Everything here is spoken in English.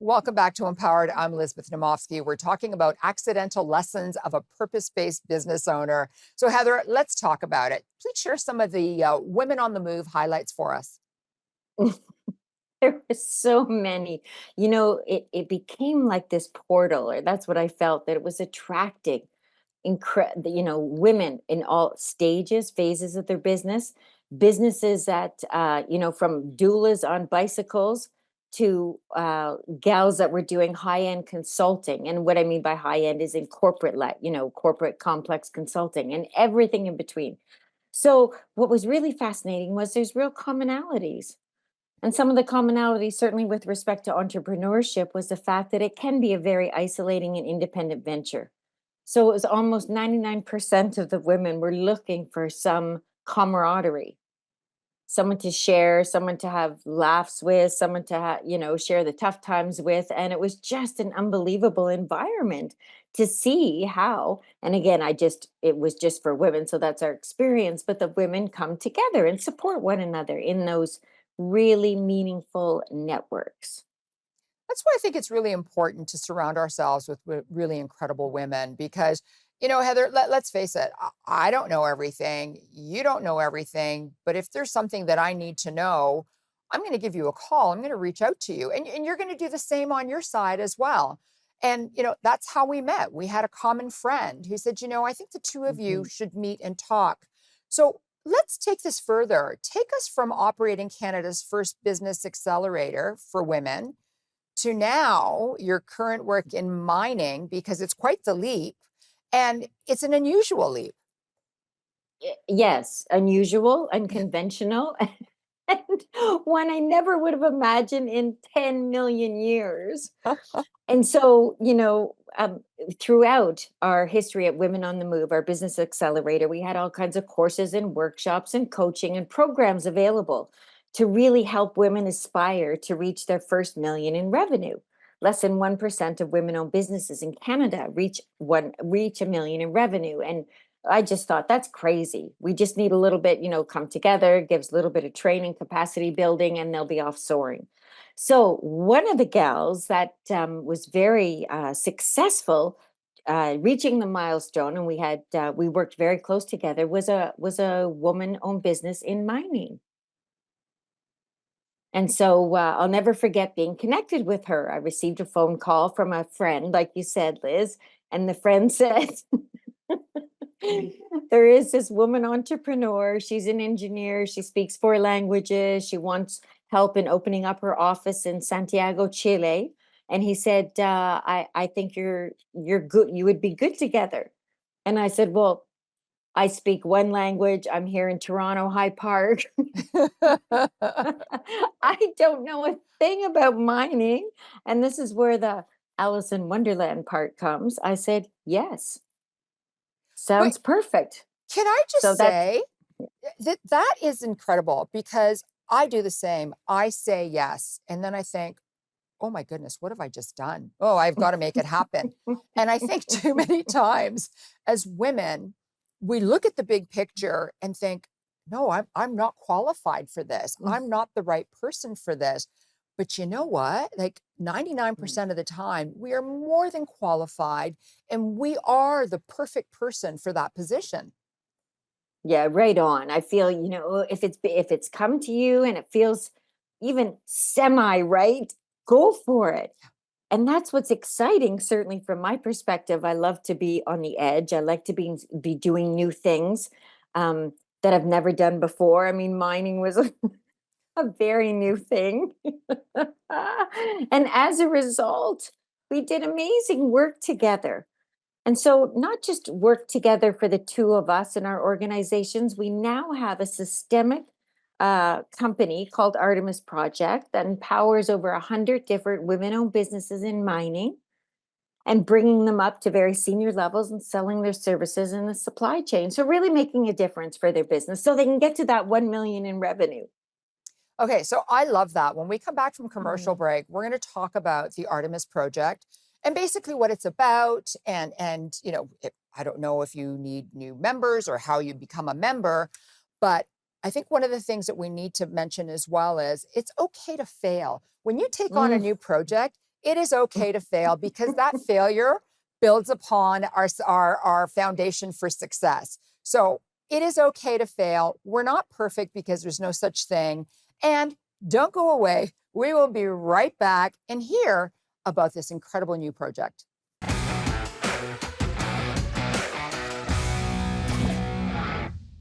Welcome back to Empowered. I'm Elizabeth Naumovski. We're talking about accidental lessons of a purpose-based business owner. So Heather, let's talk about it. Please share some of the Women on the Move highlights for us. There were so many. It became like this portal, or that's what I felt, that it was attracting women in all stages, phases of their businesses that, from doulas on bicycles to gals that were doing high-end consulting. And what I mean by high-end is in corporate complex consulting and everything in between. So what was really fascinating was there's real commonalities. And some of the commonalities, certainly with respect to entrepreneurship, was the fact that it can be a very isolating and independent venture. So it was almost 99% of the women were looking for some camaraderie, someone to share, someone to have laughs with, someone to share the tough times with. And it was just an unbelievable environment to see how, and again, it was just for women, so that's our experience, but the women come together and support one another in those really meaningful networks. That's why I think it's really important to surround ourselves with really incredible women because, Heather, let's face it, I don't know everything. You don't know everything. But if there's something that I need to know, I'm going to give you a call. I'm going to reach out to you. And you're going to do the same on your side as well. And, that's how we met. We had a common friend who said, I think the two of you should meet and talk. So let's take this further. Take us from operating Canada's first business accelerator for women to now your current work in mining, because it's quite the leap and it's an unusual leap. Yes, unusual, unconventional, and one I never would have imagined in 10 million years. And so, throughout our history at Women on the Move, our business accelerator, we had all kinds of courses and workshops and coaching and programs available to really help women aspire to reach their first million in revenue. Less than 1% of women-owned businesses in Canada reach $1 million in revenue. And I just thought, that's crazy. We just need a little bit, come together, gives a little bit of training, capacity building, and they'll be off soaring. So one of the gals that was very successful reaching the milestone, and we worked very close together, was a woman-owned business in mining. And so I'll never forget being connected with her. I received a phone call from a friend, like you said, Liz, and the friend said, there is this woman entrepreneur. She's an engineer. She speaks 4 languages. She wants help in opening up her office in Santiago, Chile. And he said, I think you're good. You would be good together. And I said, well, I speak 1 language. I'm here in Toronto, High Park. I don't know a thing about mining. And this is where the Alice in Wonderland part comes. I said, yes. Sounds perfect. Can I just say that is incredible because I do the same. I say yes. And then I think, oh my goodness, what have I just done? Oh, I've got to make it happen. And I think too many times as women, we look at the big picture and think, no, I'm not qualified for this. I'm not the right person for this. But you know what? Like 99% of the time, we are more than qualified and we are the perfect person for that position. Yeah, right on. I feel, if it's come to you and it feels even semi right, go for it. And that's what's exciting, certainly from my perspective. I love to be on the edge. I like to be doing new things that I've never done before. I mean, mining was a very new thing. And as a result, we did amazing work together. And so not just work together for the two of us in our organizations, we now have a systemic company called Artemis Project that empowers over 100 different women-owned businesses in mining and bringing them up to very senior levels and selling their services in the supply chain. So really making a difference for their business so they can get to that 1 million in revenue. Okay, so I love that. When we come back from commercial break, we're going to talk about the Artemis Project and basically what it's about. And I don't know if you need new members or how you become a member, but I think one of the things that we need to mention as well is it's okay to fail. When you take on a new project, It is okay to fail because that failure builds upon our foundation for success. So it is okay to fail. We're not perfect because there's no such thing. And don't go away. We will be right back and hear about this incredible new project.